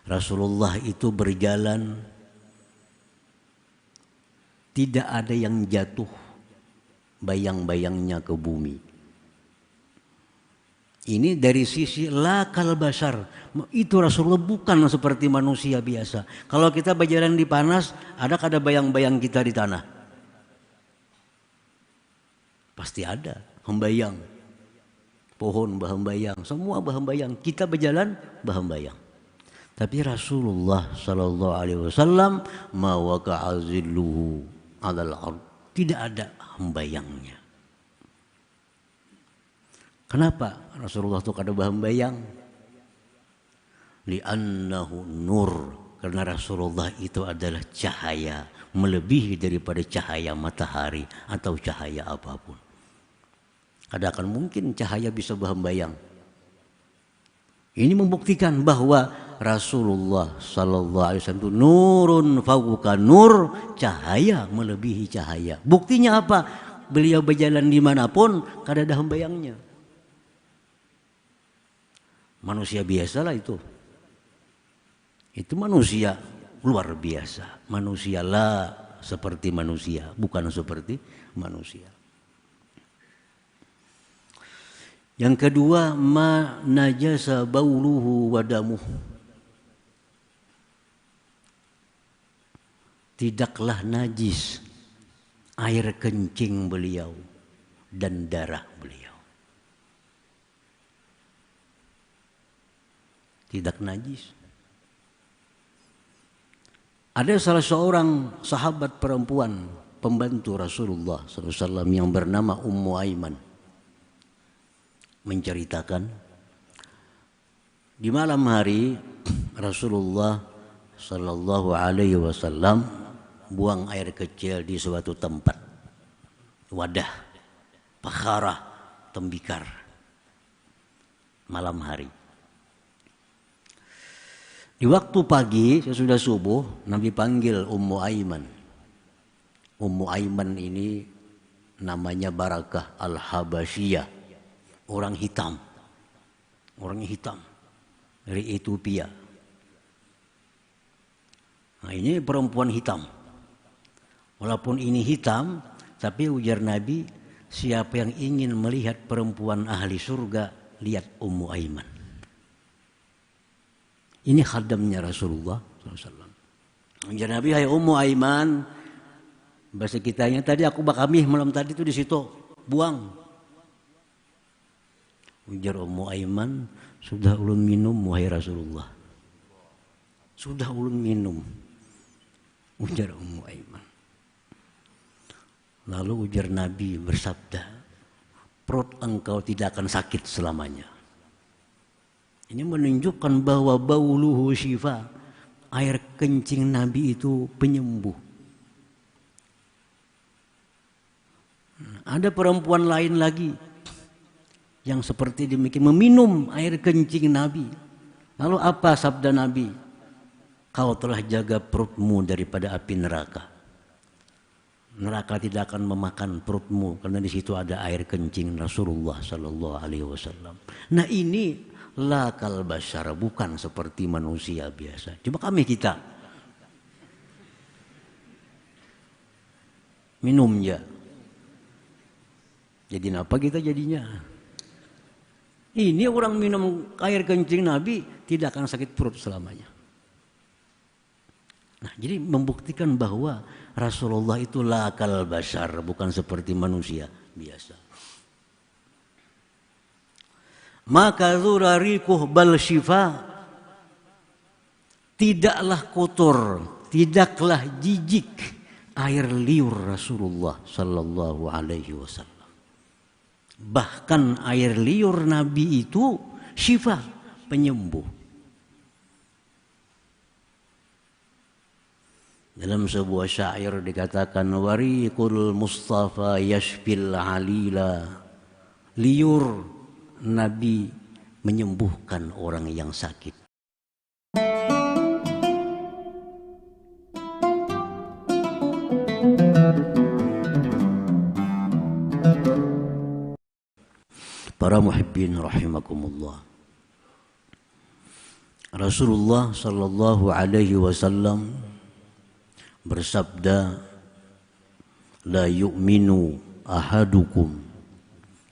Rasulullah itu berjalan, tidak ada yang jatuh bayang-bayangnya ke bumi. Ini dari sisi lakal basar. Itu Rasulullah bukan seperti manusia biasa. Kalau kita berjalan di panas, ada bayang-bayang kita di tanah? Pasti ada, hembayang. Pohon bahembayang, semua bahembayang. Kita berjalan bahembayang. Tapi Rasulullah sallallahu alaihi wasallam ma waqa'a zilluhu 'alal ard. Tidak ada hembayangnya. Kenapa Rasulullah itu kada bahembayang? Li'annahu nur. Karena Rasulullah itu adalah cahaya, melebihi daripada cahaya matahari atau cahaya apapun. Kada akan mungkin cahaya bisa bahembayang. Ini membuktikan bahwa Rasulullah sallallahu alaihi wasallam itu nurun fawqa nur, cahaya melebihi cahaya. Buktinya apa? Beliau berjalan dimanapun kada ada hembayangnya. Manusia biasalah itu. Itu manusia luar biasa. Manusia lah seperti manusia, bukan seperti manusia. Yang kedua, ma najasa bauluhu wa damuh. Tidaklah najis air kencing beliau dan darah beliau. Tidak najis. Ada salah seorang sahabat perempuan pembantu Rasulullah SAW yang bernama Ummu Aiman menceritakan di malam hari Rasulullah sallallahu alaihi wasallam buang air kecil di suatu tempat, wadah, pakharah, tembikar, malam hari. Di waktu pagi sesudah subuh Nabi panggil Ummu Aiman. Ummu Aiman ini namanya Barakah Al-Habasyiyah, orang hitam, dari Ethiopia. Nah, ini perempuan hitam. Walaupun ini hitam, tapi ujar Nabi, siapa yang ingin melihat perempuan ahli surga, lihat Ummu Aiman. Ini khadamnya Rasulullah SAW. Ujar Nabi, hai Ummu Aiman, bahasa kitanya tadi aku bakami malam tadi itu di situ, buang. Ujar Ummu Aiman, sudah ulun minum wahai Rasulullah. Sudah ulun minum. Ujar Ummu Aiman. Lalu ujar Nabi bersabda, perut engkau tidak akan sakit selamanya. Ini menunjukkan bahwa bauluhu syifa, air kencing Nabi itu penyembuh. Ada perempuan lain lagi yang seperti demikian, meminum air kencing Nabi. Lalu apa sabda Nabi? Kau telah jaga perutmu daripada api neraka. Neraka tidak akan memakan perutmu karena di situ ada air kencing Rasulullah sallallahu alaihi wasallam. Nah, ini lakal basyar, bukan seperti manusia biasa. Coba kita minum ya. Jadi apa kita jadinya? Ini orang minum air kencing Nabi tidak akan sakit perut selamanya. Nah, jadi membuktikan bahwa Rasulullah itu lakal basyar, bukan seperti manusia biasa. Maka zurarikuh bal syifa, tidaklah kotor, tidaklah jijik air liur Rasulullah sallallahu alaihi wasallam. Bahkan air liur Nabi itu syifa, penyembuh. Dalam sebuah syair dikatakan wariqul Mustafa yashfil alila, liur Nabi menyembuhkan orang yang sakit. Para muhibbin rahimakumullah. Rasulullah sallallahu alaihi wasallam bersabda, la yu'minu ahadukum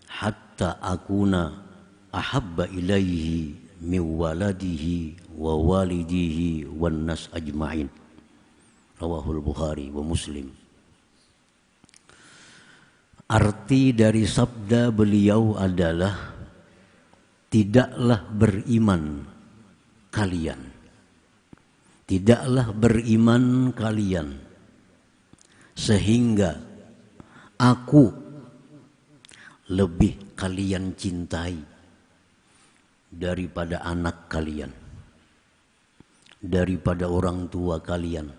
hatta akuna ahabba ilaihi min waladihi wa walidihi wan nas ajma'in. Rawahul Bukhari wa Muslim. Arti dari sabda beliau adalah tidaklah beriman kalian, tidaklah beriman kalian sehingga aku lebih kalian cintai daripada anak kalian, daripada orang tua kalian,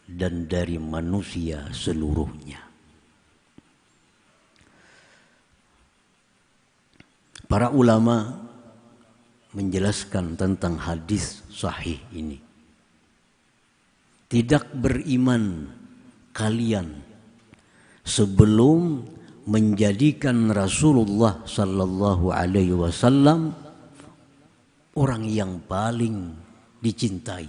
dan dari manusia seluruhnya. Para ulama menjelaskan tentang hadis sahih ini. Tidak beriman kalian sebelum menjadikan Rasulullah sallallahu alaihi wasallam orang yang paling dicintai,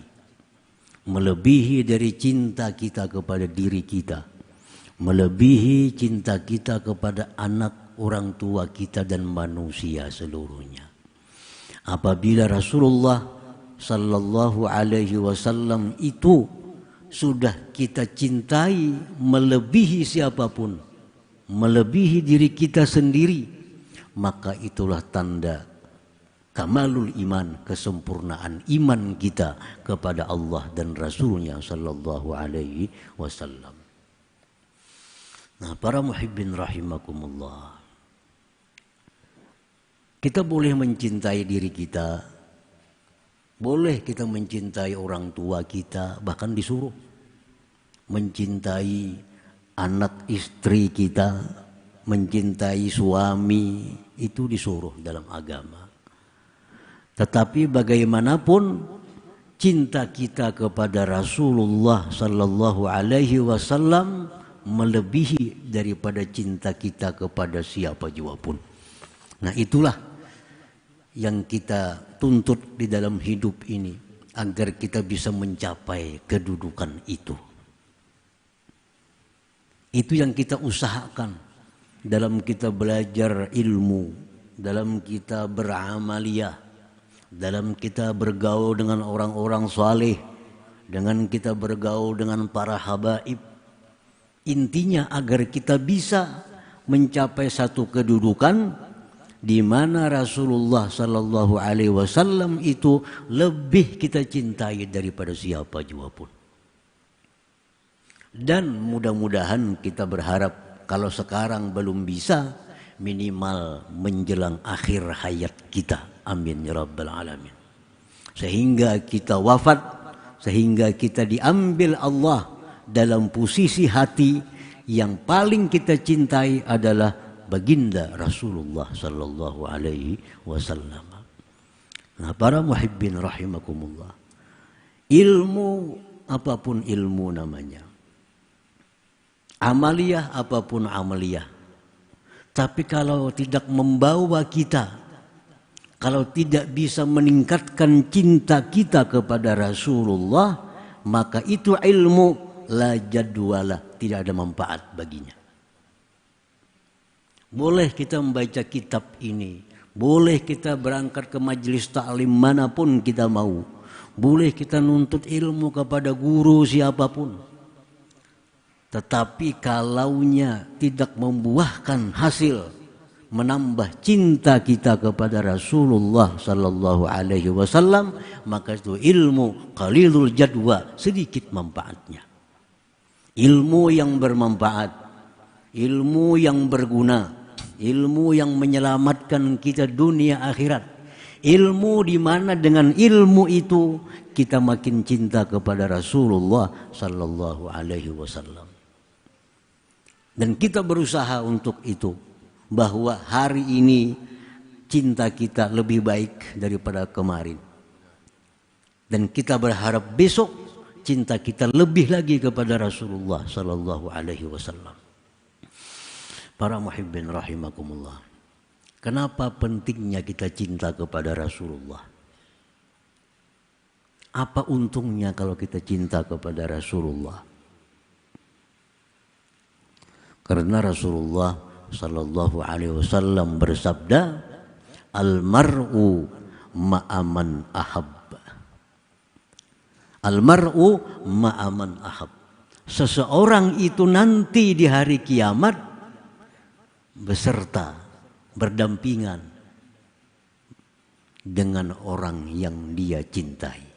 melebihi dari cinta kita kepada diri kita, melebihi cinta kita kepada anak, orang tua kita dan manusia seluruhnya. Apabila Rasulullah sallallahu alaihi wasallam itu sudah kita cintai melebihi siapapun, melebihi diri kita sendiri, maka itulah tanda kamalul iman, kesempurnaan iman kita kepada Allah dan Rasulnya sallallahu alaihi wasallam. Nah, para muhibbin rahimakumullah, kita boleh mencintai diri kita, boleh kita mencintai orang tua kita, bahkan disuruh mencintai anak istri kita, mencintai suami, itu disuruh dalam agama. Tetapi bagaimanapun cinta kita kepada Rasulullah sallallahu alaihi wasallam melebihi daripada cinta kita kepada siapa jua pun. Nah, itulah yang kita tuntut di dalam hidup ini agar kita bisa mencapai kedudukan itu. Itu yang kita usahakan dalam kita belajar ilmu, dalam kita beramaliyah, dalam kita bergaul dengan orang-orang saleh, dengan kita bergaul dengan para habaib. Intinya agar kita bisa mencapai satu kedudukan di mana Rasulullah sallallahu alaihi wasallam itu lebih kita cintai daripada siapa jua pun. Dan mudah-mudahan kita berharap kalau sekarang belum bisa, minimal menjelang akhir hayat kita. Amin ya rabbal alamin. Sehingga kita wafat, sehingga kita diambil Allah dalam posisi hati yang paling kita cintai adalah baginda Rasulullah sallallahu alaihi wasallam. Nah, para muhibbin rahimakumullah, ilmu apapun ilmu namanya, amaliyah apapun amaliyah, tapi kalau tidak membawa kita, kalau tidak bisa meningkatkan cinta kita kepada Rasulullah, maka itu ilmu la jadwalah, tidak ada manfaat baginya. Boleh kita membaca kitab ini, boleh kita berangkat ke majelis ta'lim manapun kita mau, boleh kita nuntut ilmu kepada guru siapapun, tetapi kalaunya tidak membuahkan hasil, menambah cinta kita kepada Rasulullah sallallahu alaihi wasallam, maka itu ilmu qalilul jadwa, sedikit manfaatnya. Ilmu yang bermanfaat, ilmu yang berguna, ilmu yang menyelamatkan kita dunia akhirat, ilmu di mana dengan ilmu itu kita makin cinta kepada Rasulullah sallallahu alaihi wasallam. Dan kita berusaha untuk itu, bahwa hari ini cinta kita lebih baik daripada kemarin. Dan kita berharap besok cinta kita lebih lagi kepada Rasulullah sallallahu alaihi wasallam. Para muhibbin rahimakumullah, kenapa pentingnya kita cinta kepada Rasulullah? Apa untungnya kalau kita cinta kepada Rasulullah? Karena Rasulullah sallallahu alaihi wasallam bersabda, "Al-mar'u ma'aman ahab." Al-mar'u ma'aman ahab. Seseorang itu nanti di hari kiamat beserta, berdampingan dengan orang yang dia cintai.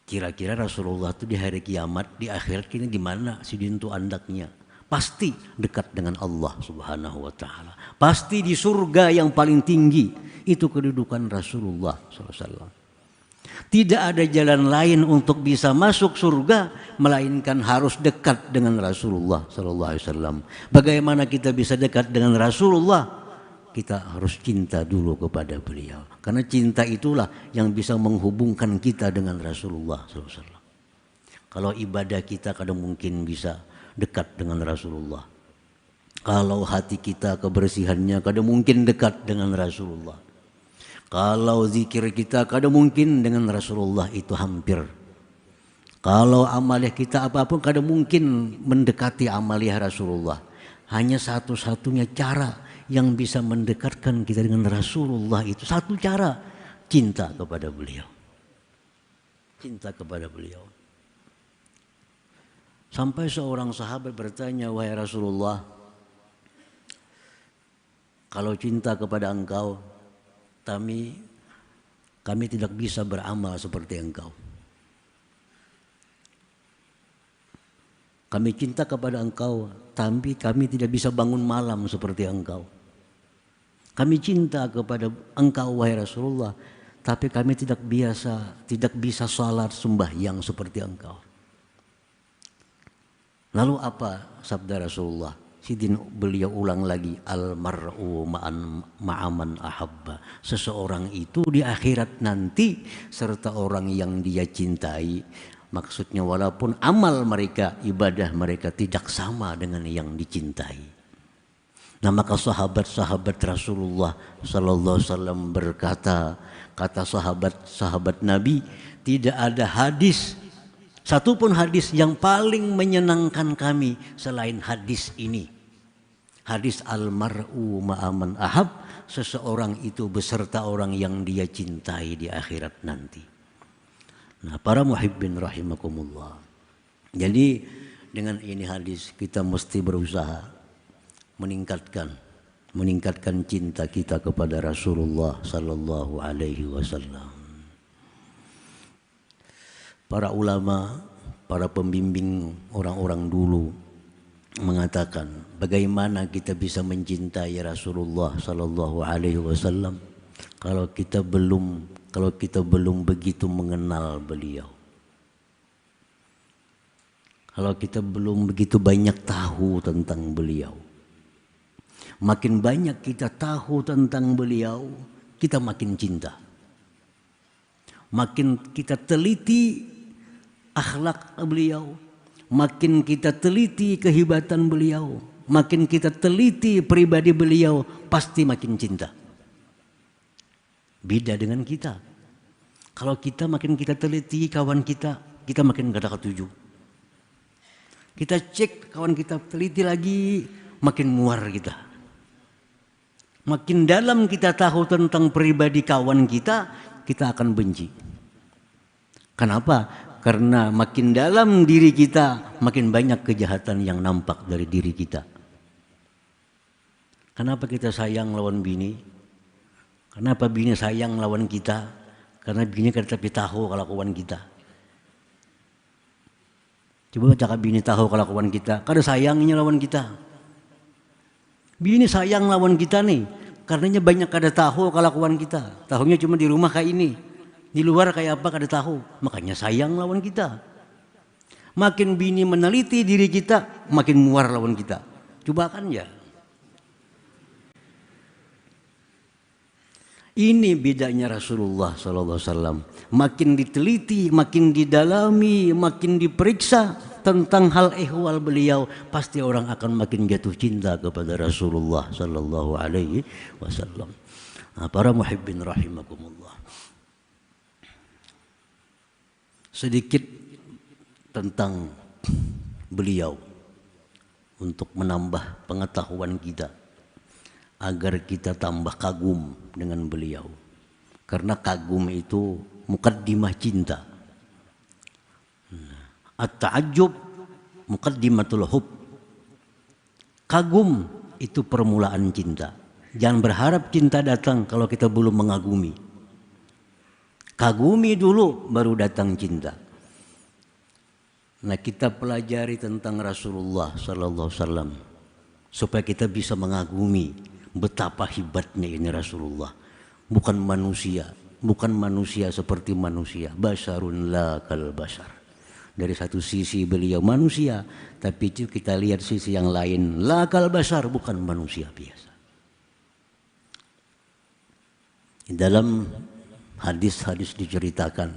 Kira-kira Rasulullah itu di hari kiamat, di akhirat ini gimana si dintu andaknya? Pasti dekat dengan Allah Subhanahu wa taala. Pasti di surga yang paling tinggi. Itu kedudukan Rasulullah SAW. Tidak ada jalan lain untuk bisa masuk surga melainkan harus dekat dengan Rasulullah SAW. Bagaimana kita bisa dekat dengan Rasulullah? Kita harus cinta dulu kepada beliau. Karena cinta itulah yang bisa menghubungkan kita dengan Rasulullah SAW. Kalau ibadah kita kadang mungkin bisa dekat dengan Rasulullah. Kalau hati kita kebersihannya kadang mungkin dekat dengan Rasulullah. Kalau zikir kita kadang mungkin dengan Rasulullah itu hampir. Kalau amaliah kita apapun kadang mungkin mendekati amaliah Rasulullah. Hanya satu-satunya cara yang bisa mendekatkan kita dengan Rasulullah itu satu cara, cinta kepada beliau. Cinta kepada beliau. Sampai seorang sahabat bertanya, "Wahai Rasulullah, kalau cinta kepada engkau, kami tidak bisa beramal seperti engkau. Kami cinta kepada engkau, tapi kami tidak bisa bangun malam seperti engkau. Kami cinta kepada engkau wahai Rasulullah, tapi kami tidak bisa salat sembahyang seperti engkau." Lalu apa sabda Rasulullah? Beliau ulang lagi, "Al-mar'u ma'aman ahabba." Seseorang itu di akhirat nanti serta orang yang dia cintai. Maksudnya walaupun amal mereka, ibadah mereka tidak sama dengan yang dicintai. Nah, maka sahabat-sahabat Rasulullah sallallahu alaihi wasallam berkata, kata sahabat-sahabat Nabi, tidak ada hadis, satupun hadis yang paling menyenangkan kami selain hadis ini. Hadis al-mar'u ma'aman ahab, seseorang itu beserta orang yang dia cintai di akhirat nanti. Nah, para muhibbin rahimakumullah. Jadi dengan ini hadis kita mesti berusaha meningkatkan cinta kita kepada Rasulullah sallallahu alaihi wasallam. Para ulama, para pembimbing orang-orang dulu mengatakan bagaimana kita bisa mencintai Rasulullah sallallahu alaihi wasallam kalau kita belum begitu mengenal beliau. Kalau kita belum begitu banyak tahu tentang beliau. Makin banyak kita tahu tentang beliau, kita makin cinta. Makin kita teliti akhlak beliau, makin kita teliti kehebatan beliau, makin kita teliti pribadi beliau, pasti makin cinta. Beda dengan kita. Kalau kita makin kita teliti kawan kita makin gak ada ketujuh. Kita cek kawan kita, teliti lagi, makin muar kita. Makin dalam kita tahu tentang pribadi kawan kita akan benci. Kenapa? Karena makin dalam diri kita, makin banyak kejahatan yang nampak dari diri kita. Kenapa kita sayang lawan bini? Kenapa bini sayang lawan kita? Karena bini kan tapi tahu kelakuan kita. Coba cakap bini tahu kelakuan kita, kada sayangnya lawan kita. Bini sayang lawan kita nih, karenanya banyak kada tahu kelakuan kita. Tahunya cuma di rumah kayak ini, di luar kayak apa kada tahu. Makanya sayang lawan kita. Makin bini meneliti diri kita, makin muar lawan kita. Coba kan ya. Ini bedanya Rasulullah SAW. Makin diteliti, makin didalami, makin diperiksa tentang hal ehwal beliau, pasti orang akan makin jatuh cinta kepada Rasulullah SAW. Nah, para muhibbin rahimakumullah. sedikit tentang beliau untuk menambah pengetahuan kita agar kita tambah kagum dengan beliau. Karena kagum itu muqaddimah cinta. At-ta'ajjub muqaddimatul hub. Kagum itu permulaan cinta. Jangan berharap cinta datang kalau kita belum mengagumi. Kagumi dulu baru datang cinta. Nah, kita pelajari tentang Rasulullah sallallahu alaihi wasallam supaya kita bisa mengagumi betapa hebatnya ini Rasulullah. Bukan manusia seperti manusia. Basarun la kal basar. Dari satu sisi beliau manusia, tapi itu kita lihat sisi yang lain, la kal basar, bukan manusia biasa. Dalam hadis-hadis diceritakan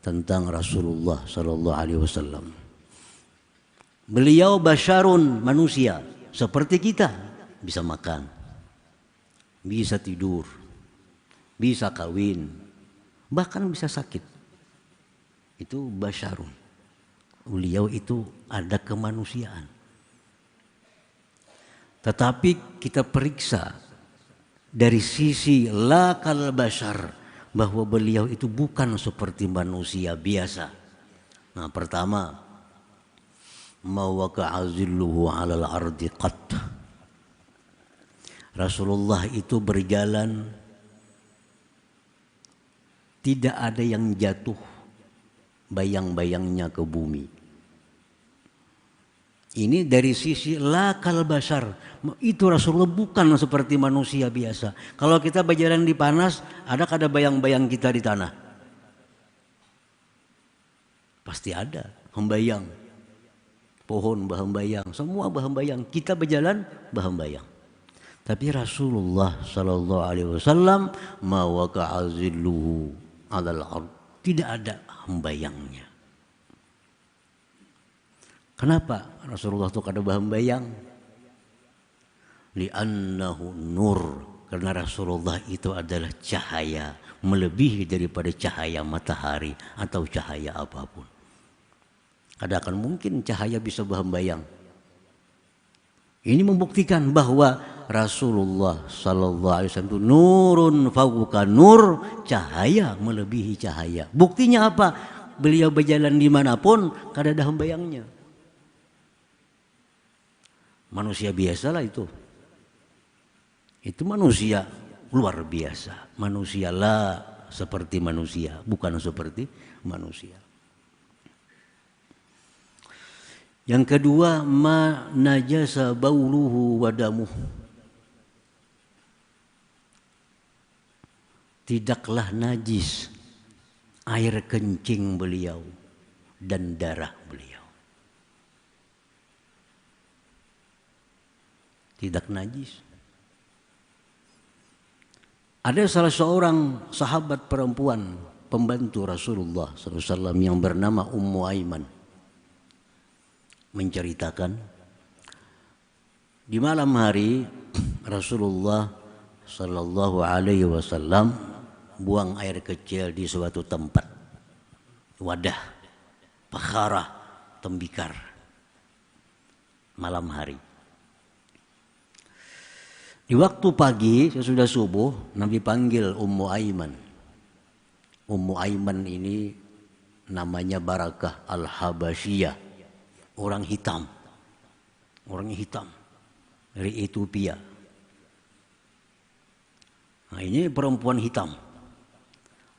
tentang Rasulullah sallallahu alaihi wasallam. Beliau basyarun, manusia seperti kita, bisa makan, bisa tidur, bisa kawin, bahkan bisa sakit. Itu basyarun. Beliau itu ada kemanusiaan. Tetapi kita periksa dari sisi la kal basyar, bahwa beliau itu bukan seperti manusia biasa. Nah, pertama, ma waqa'a zilluhu 'alal ardi qat. Rasulullah itu berjalan tidak ada yang jatuh bayang-bayangnya ke bumi. Ini dari sisi la kal basar. Itu Rasulullah bukan seperti manusia biasa. Kalau kita berjalan di panas, ada bayang-bayang kita di tanah? Pasti ada, hembayang. Pohon bahembayang, semua bahembayang. Kita berjalan bahembayang. Tapi Rasulullah sallallahu alaihi wasallam ma waqa'a zilluhu 'alal ard. Tidak ada hembayangnya. Kenapa Rasulullah itu kada bahembayang? Li'annahu nur. Karena Rasulullah itu adalah cahaya, melebihi daripada cahaya matahari atau cahaya apapun. Kada akan mungkin cahaya bisa bahembayang. Ini membuktikan bahwa Rasulullah sallallahu alaihi wasallam itu nurun fawqa nur, cahaya melebihi cahaya. Buktinya apa? Beliau berjalan dimanapun kada ada hembayangnya. Manusia biasa lah itu. Itu manusia luar biasa. Manusia lah seperti manusia, bukan seperti manusia. Yang kedua, ma najasa bauluhu wa damuh. Tidaklah najis air kencing beliau dan darah beliau. Tidak najis. Ada salah seorang sahabat perempuan pembantu Rasulullah SAW yang bernama Ummu Aiman menceritakan di malam hari Rasulullah Sallallahu Alaihi Wasallam buang air kecil di suatu tempat, wadah, pakharah, tembikar, malam hari. Di waktu pagi sesudah subuh Nabi panggil Ummu Aiman. Ummu Aiman ini namanya Barakah Al-Habasyiyah, orang hitam dari Ethiopia. Nah, ini perempuan hitam.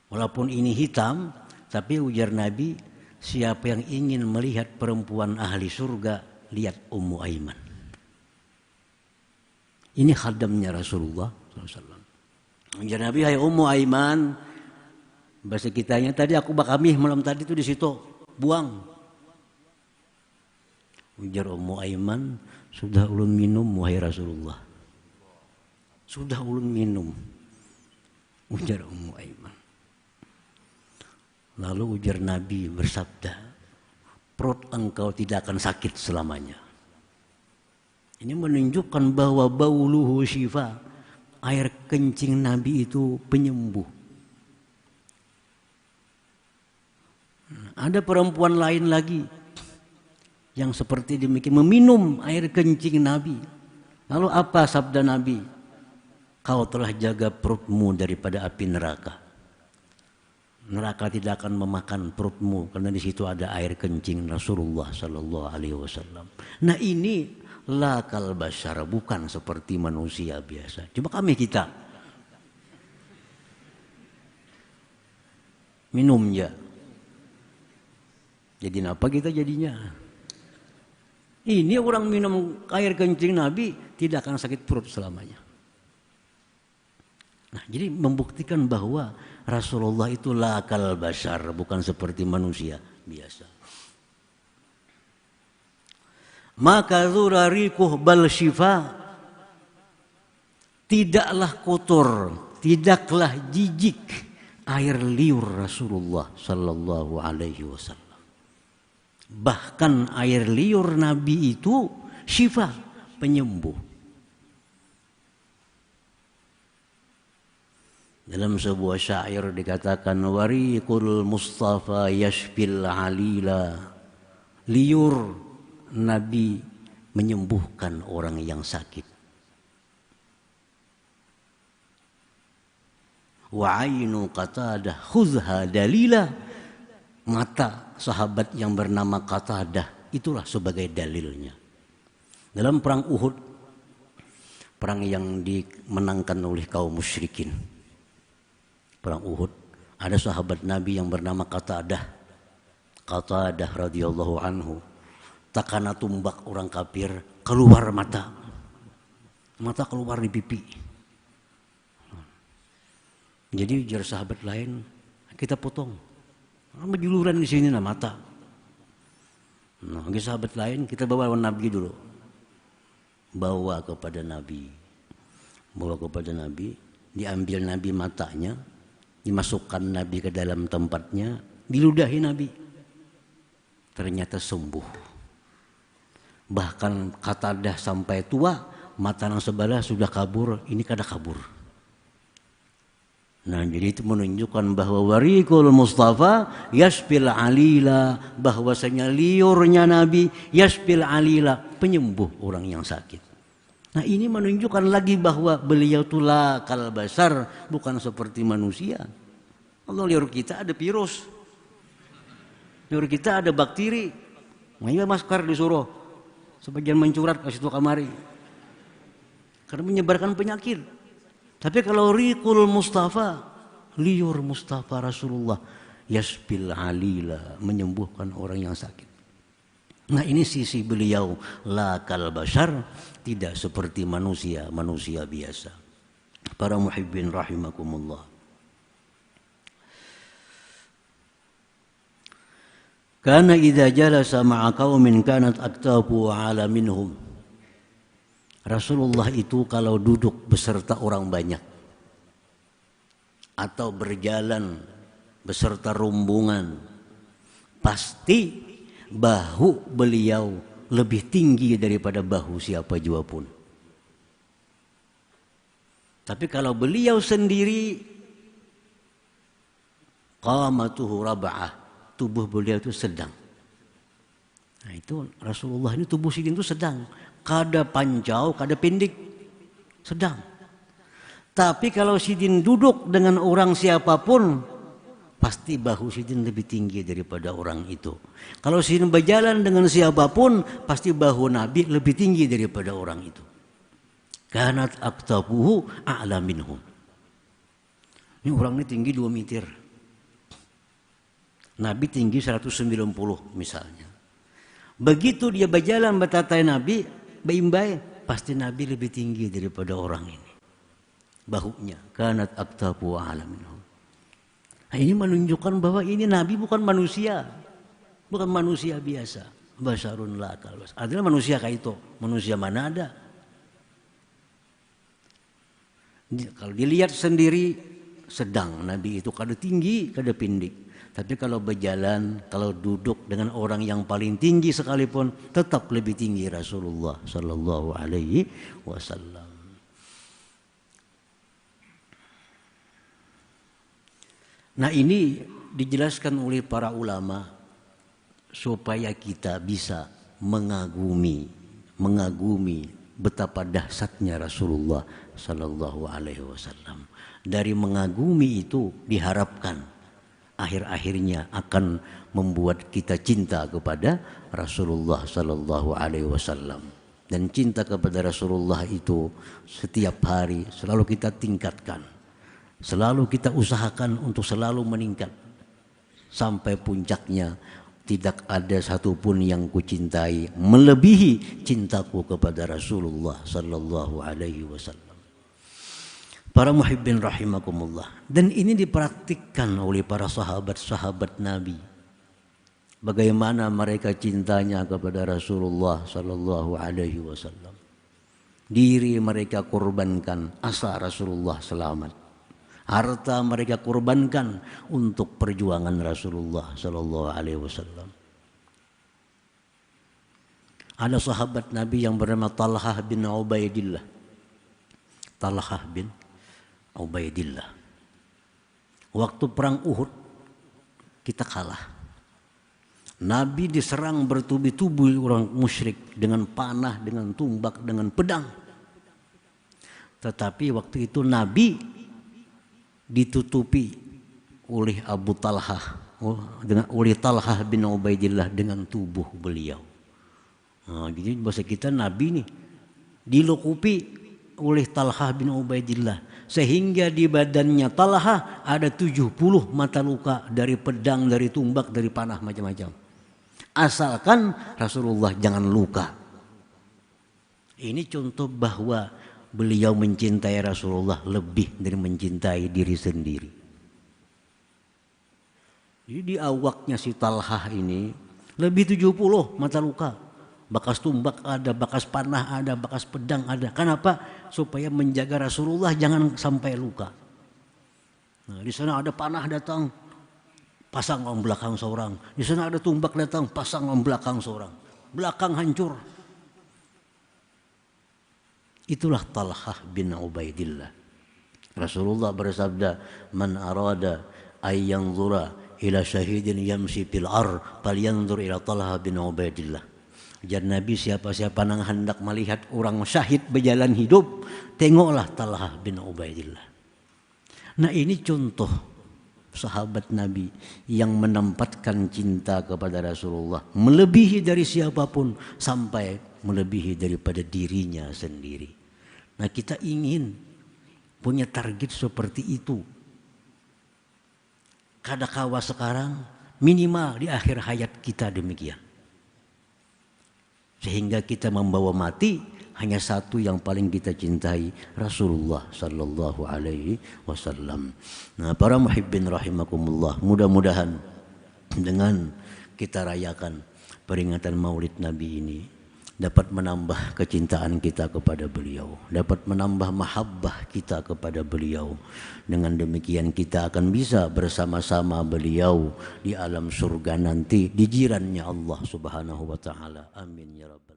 Walaupun ini hitam, tapi ujar Nabi, siapa yang ingin melihat perempuan ahli surga, lihat Ummu Aiman. Ini khadamnya Rasulullah SAW. Ujar Nabi, hai Ummu Aiman, bahasa kitanya tadi aku bakami malam tadi itu di situ buang. Ujar Ummu Aiman, sudah ulun minum wahai Rasulullah. Sudah ulun minum. Ujar Ummu Aiman. Lalu ujar Nabi bersabda, perut engkau tidak akan sakit selamanya. Ini menunjukkan bahwa bauluhu syifa, air kencing Nabi itu penyembuh. Ada perempuan lain lagi yang seperti demikian, meminum air kencing Nabi. Lalu apa sabda Nabi? Kau telah jaga perutmu daripada api neraka. Neraka tidak akan memakan perutmu karena di situ ada air kencing Rasulullah Sallallahu Alaihi Wasallam. Nah ini lakal bashar, bukan seperti manusia biasa. Cuma kita minumnya. Jadi apa kita jadinya? Ini orang minum air kencing Nabi tidak akan sakit perut selamanya. Nah, jadi membuktikan bahwa Rasulullah itu lakal bashar, bukan seperti manusia biasa. Maka zurarikuh bal syifa, tidaklah kotor, tidaklah jijik air liur Rasulullah Sallallahu Alaihi Wasallam. Bahkan air liur Nabi itu syifa, penyembuh. Dalam sebuah syair dikatakan wariqul Mustafa yashfil alila. Liur Nabi menyembuhkan orang yang sakit. Wa ainu Qatadah khudha dalila. Mata sahabat yang bernama Qatadah itulah sebagai dalilnya. Dalam perang Uhud, perang yang dimenangkan oleh kaum musyrikin, perang Uhud, ada sahabat Nabi yang bernama Qatadah radhiyallahu anhu. Takana tumbak orang kafir, keluar mata keluar di pipi. Jadi ujar sahabat lain, kita potong. Berjuluran di sini mata. Nah, bagi sahabat lain kita bawa Nabi dulu. Bawa kepada Nabi, diambil Nabi matanya, dimasukkan Nabi ke dalam tempatnya, diludahi Nabi. Ternyata sembuh. Bahkan Qatadah sampai tua, mata yang sebelah sudah kabur, ini kada kabur. Nah, jadi itu menunjukkan bahwa wariqul Mustafa yashfil alila, bahwasanya liurnya Nabi yashfil alila, penyembuh orang yang sakit. Nah, ini menunjukkan lagi bahwa beliau itu lakal bashar, bukan seperti manusia. Allah, liur kita ada virus, liur kita ada bakteri. Makanya masker disuruh sebagian mencurat ke situ kamari karena menyebarkan penyakit. Tapi kalau riqul Mustafa, liur Mustafa Rasulullah, yashfil alila, menyembuhkan orang yang sakit. Nah, ini sisi beliau lakal bashar, tidak seperti manusia biasa. Para muhibbin rahimakumullah. Kana idza jalasa ma'a qaumin kanat aktabu ala minhum. Rasulullah itu kalau duduk beserta orang banyak atau berjalan beserta rombongan, pasti bahu beliau lebih tinggi daripada bahu siapa jua pun. Tapi kalau beliau sendiri, qamatuhu rab'ah, tubuh beliau itu sedang. Nah, itu Rasulullah ini tubuh sidin itu sedang. Kada panjang, kada pendek, sedang. Tapi kalau sidin duduk dengan orang siapapun, pasti bahu sidin lebih tinggi daripada orang itu. Kalau sidin berjalan dengan siapapun, pasti bahu Nabi lebih tinggi daripada orang itu. Kanat aktabuhu a'la minhum. Ini orang ini tinggi 2 meter. Nabi tinggi 190 misalnya. Begitu dia berjalan batatai Nabi, beimbai, pasti Nabi lebih tinggi daripada orang ini. Bahunya, kanat aktabu alaminhum. Nah, ini menunjukkan bahwa ini Nabi bukan manusia biasa. Basarun lakal. Adalah manusia kayak itu. Manusia mana ada? Kalau dilihat sendiri, sedang Nabi itu kada tinggi, kada pendek. Tapi kalau berjalan, kalau duduk dengan orang yang paling tinggi sekalipun, tetap lebih tinggi Rasulullah Sallallahu Alaihi Wasallam. Nah, ini dijelaskan oleh para ulama supaya kita bisa mengagumi betapa dahsyatnya Rasulullah Sallallahu Alaihi Wasallam. Dari mengagumi itu diharapkan akhir-akhirnya akan membuat kita cinta kepada Rasulullah Sallallahu Alaihi Wasallam. Dan cinta kepada Rasulullah itu setiap hari selalu kita tingkatkan, selalu kita usahakan untuk selalu meningkat sampai puncaknya. Tidak ada satupun yang kucintai melebihi cintaku kepada Rasulullah Sallallahu Alaihi Wasallam. Para muhibbin rahimakumullah. Dan ini dipraktikkan oleh para sahabat-sahabat Nabi. Bagaimana mereka cintanya kepada Rasulullah Sallallahu Alaihi Wasallam. Diri mereka korbankan asa Rasulullah selamat. Harta mereka korbankan untuk perjuangan Rasulullah Sallallahu Alaihi Wasallam. Ada sahabat Nabi yang bernama Talhah bin Ubaidillah. Talhah bin Ubaidillah. Waktu perang Uhud kita kalah. Nabi diserang bertubi-tubi orang musyrik dengan panah, dengan tumbak, dengan pedang. Tetapi waktu itu Nabi ditutupi oleh Abu Talhah, oleh Talhah bin Ubaidillah dengan tubuh beliau. Nah, jadi bahasa kita Nabi nih dilukupi oleh Talhah bin Ubaidillah sehingga di badannya Talhah ada 70 mata luka dari pedang, dari tumbak, dari panah macam-macam. Asalkan Rasulullah jangan luka. Ini contoh bahwa beliau mencintai Rasulullah lebih dari mencintai diri sendiri. Jadi di awaknya si Talhah ini lebih 70 mata luka. Bekas tumbak ada, bekas panah ada, bekas pedang ada. Kenapa? Supaya menjaga Rasulullah jangan sampai luka. Nah, di sana ada panah datang, pasang orang belakang seorang. Di sana ada tumbak datang, pasang orang belakang seorang. Belakang hancur. Itulah Talhah bin Ubaidillah. Rasulullah bersabda, "Man arada ay yanzura ila syahidin yamsi fil ar, falyanzur ila Talhah bin Ubaidillah." Jar Nabi, siapa-siapa yang hendak melihat orang syahid berjalan hidup, tengoklah Talhah bin Ubaidillah. Nah, ini contoh sahabat Nabi yang menempatkan cinta kepada Rasulullah melebihi dari siapapun sampai melebihi daripada dirinya sendiri. Nah, kita ingin punya target seperti itu. Kadakawa sekarang minimal di akhir hayat kita demikian. Sehingga kita membawa mati hanya satu yang paling kita cintai, Rasulullah Sallallahu Alaihi Wasallam. Nah, para muhibbin rahimakumullah, mudah-mudahan dengan kita rayakan peringatan Maulid Nabi ini dapat menambah kecintaan kita kepada beliau, dapat menambah mahabbah kita kepada beliau. Dengan demikian kita akan bisa bersama-sama beliau di alam surga nanti, di jirannya Allah Subhanahu wa taala. Amin ya rabbal